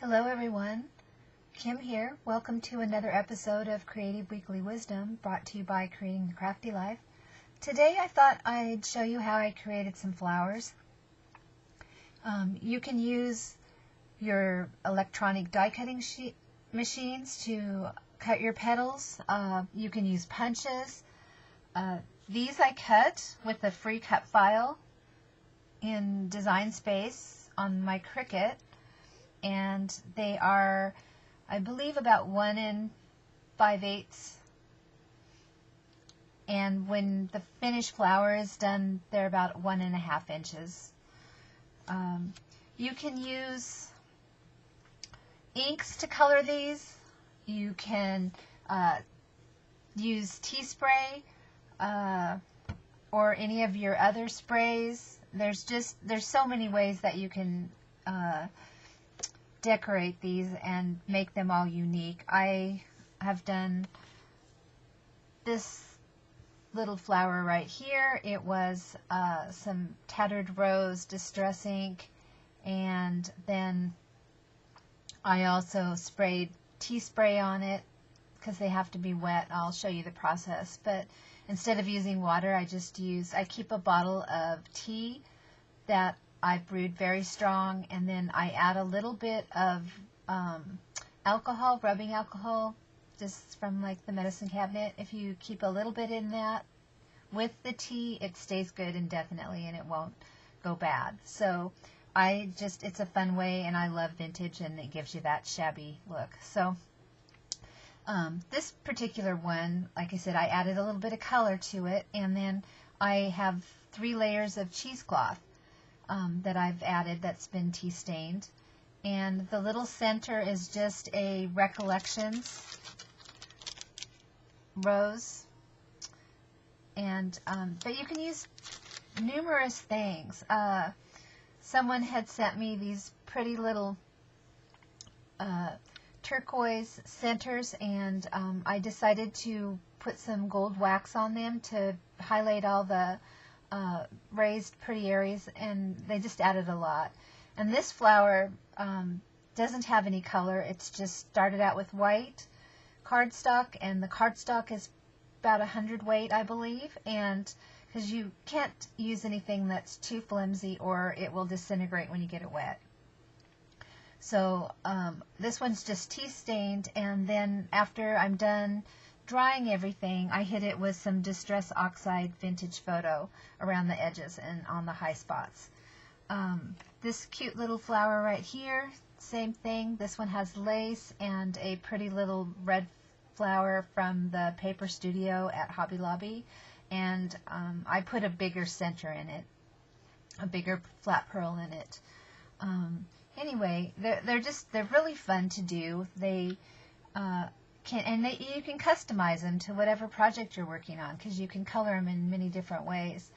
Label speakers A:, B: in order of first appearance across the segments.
A: Hello everyone, Kim here. Welcome to another episode of Creative Weekly Wisdom brought to you by Creating the Crafty Life. Today I thought I'd show you how I created some flowers. You can use your electronic die cutting machines to cut your petals. You can use punches. These I cut with a free cut file in Design Space on my Cricut. And they are, I believe, about 1 5/8. And when the finished flower is done, they're about 1.5 inches. You can use inks to color these. You can use tea spray or any of your other sprays. There's so many ways that you can decorate these and make them all unique. I have done this little flower right here. It was some tattered rose distress ink, and then I also sprayed tea spray on it because they have to be wet. I'll show you the process, but instead of using water, I keep a bottle of tea that I brewed very strong, and then I add a little bit of alcohol, rubbing alcohol, just from like the medicine cabinet. If you keep a little bit in that with the tea, it stays good indefinitely and it won't go bad. So it's a fun way, and I love vintage, and it gives you that shabby look. So this particular one, like I said, I added a little bit of color to it, and then I have 3 layers of cheesecloth that I've added that's been tea stained, and the little center is just a Recollections rose, and but you can use numerous things. Someone had sent me these pretty little turquoise centers, and I decided to put some gold wax on them to highlight all the raised pretty areas, and they just added a lot. And this flower doesn't have any color. It's just started out with white cardstock, and the cardstock is about 100 weight, I believe, and because you can't use anything that's too flimsy or it will disintegrate when you get it wet. So this one's just tea stained, and then after I'm done drying everything, I hit it with some Distress Oxide Vintage Photo around the edges and on the high spots. This cute little flower right here, same thing. This one has lace and a pretty little red flower from the Paper Studio at Hobby Lobby, and I put a bigger center in it, a bigger flat pearl in it. Anyway, they're really fun to do. They you can customize them to whatever project you're working on, because you can color them in many different ways.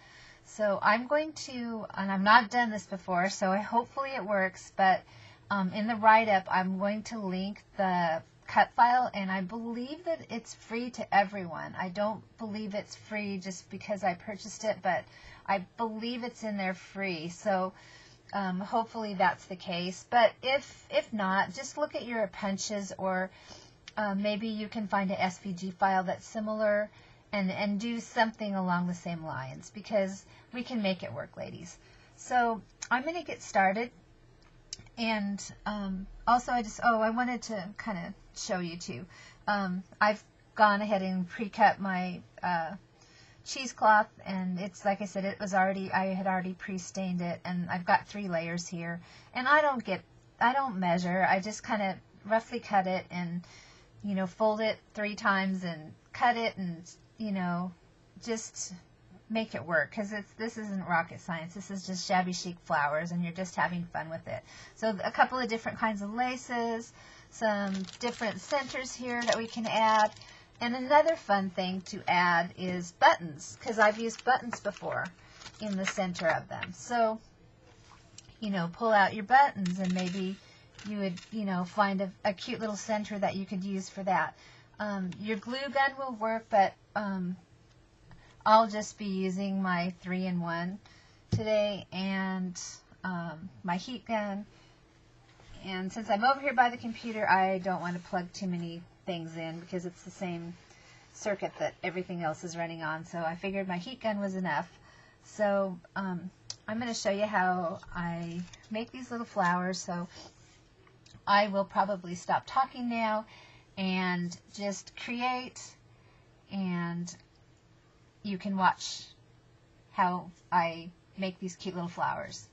A: So I'm going to, and I've not done this before, so hopefully it works, but in the write-up I'm going to link the cut file, and I believe that it's free to everyone. I don't believe it's free just because I purchased it, but I believe it's in there free. So hopefully that's the case. But if not, just look at your punches, or maybe you can find a SVG file that's similar and do something along the same lines, because we can make it work, ladies. So I'm going to get started. And also I wanted to kind of show you too. I've gone ahead and pre-cut my cheesecloth, and it's like I said, I had already pre-stained it, and I've got 3 layers here. And I don't measure. I just kind of roughly cut it, and fold it 3 times and cut it, and just make it work, because this isn't rocket science. This is just shabby chic flowers, and you're just having fun with it. So a couple of different kinds of laces, some different centers here that we can add, and another fun thing to add is buttons, because I've used buttons before in the center of them. So pull out your buttons, and maybe you would find a cute little center that you could use for that. Your glue gun will work, but I'll just be using my 3-in-1 today, and my heat gun, And since I'm over here by the computer, I don't want to plug too many things in because it's the same circuit that everything else is running on. So I figured my heat gun was enough. So I'm going to show you how I make these little flowers. So I will probably stop talking now and just create, and you can watch how I make these cute little flowers.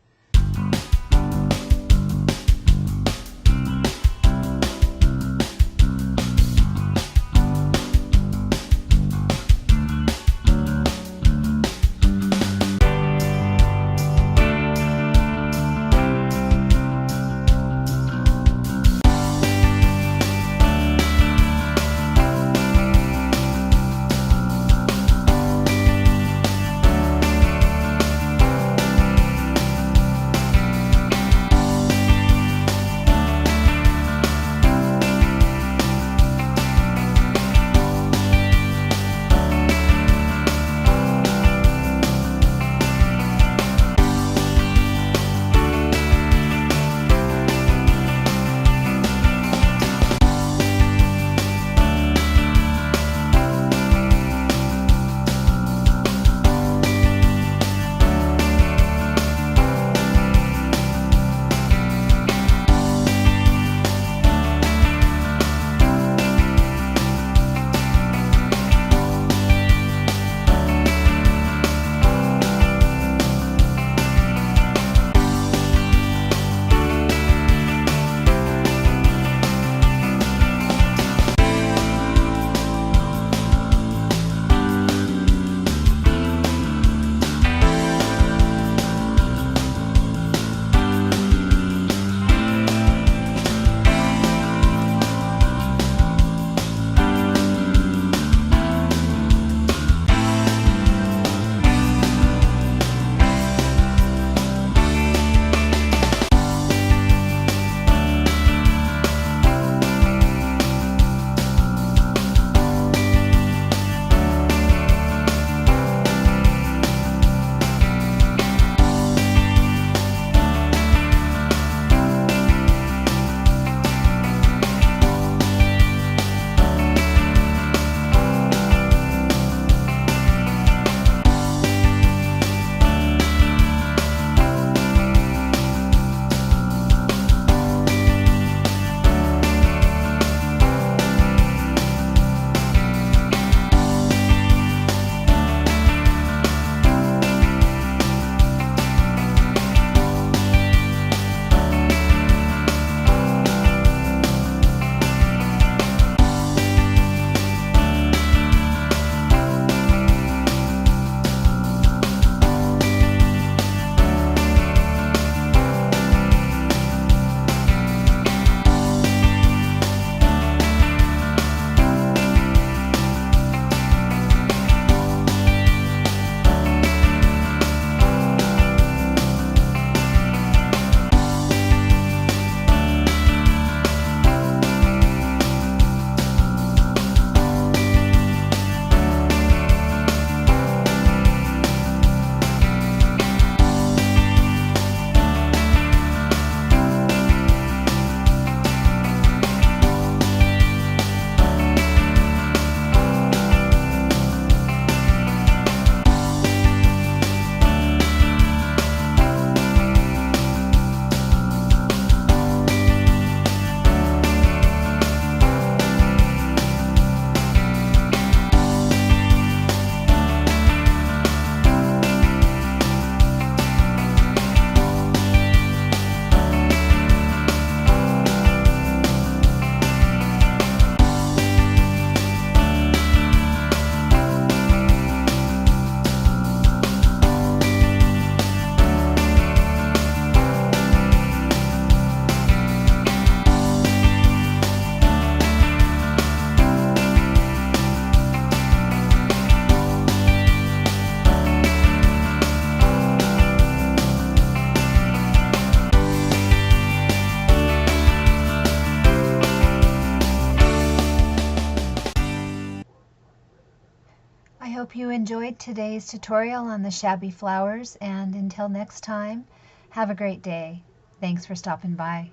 A: hope you enjoyed today's tutorial on the Shabby Flowers, and until next time, have a great day. Thanks for stopping by.